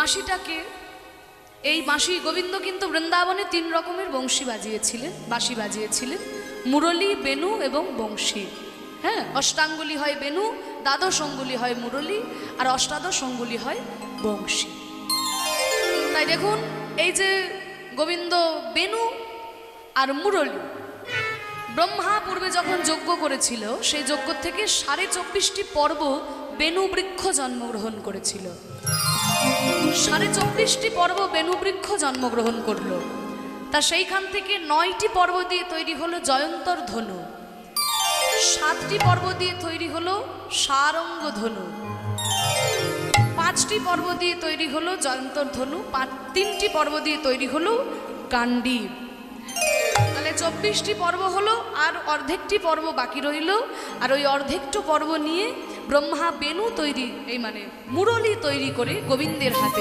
বাঁশিটাকে, এই বাঁশি গোবিন্দ কিন্তু বৃন্দাবনে 3 রকমের বাঁশি বাজিয়েছিলেন, মুরলী, বেনু এবং বংশী। হ্যাঁ, অষ্টাঙ্গুলি হয় বেনু, দ্বাদশ অঙ্গুলি হয় মুরলী, আর অষ্টাদশ অঙ্গুলি হয় বংশী। তাই দেখুন, এই যে গোবিন্দ বেনু আর মুরলী, ব্রহ্মা পূর্বে যখন যজ্ঞ করেছিল, সেই যজ্ঞ থেকে 24.5টি পর্ব বেনু বৃক্ষ জন্মগ্রহণ করেছিল। 24.5টি পর্ব বেনু বৃক্ষ জন্মগ্রহণ করলো। তা সেইখান থেকে 9টি পর্ব দিয়ে তৈরি হলো জয়ন্তর ধনু, 7টি পর্ব দিয়ে তৈরি হলো সারঙ্গ ধনু, 5টি পর্ব দিয়ে তৈরি হলো জয়ন্তর ধনু, 3টি পর্ব দিয়ে তৈরি হলো গান্ডীব। তাহলে 24টি পর্ব হলো, আর অর্ধেকটি পর্ব বাকি রইল। আর ওই অর্ধেকটি পর্ব নিয়ে ব্রহ্মা বেনু তৈরি, এই মানে মুরলী তৈরি করে গোবিন্দের হাতে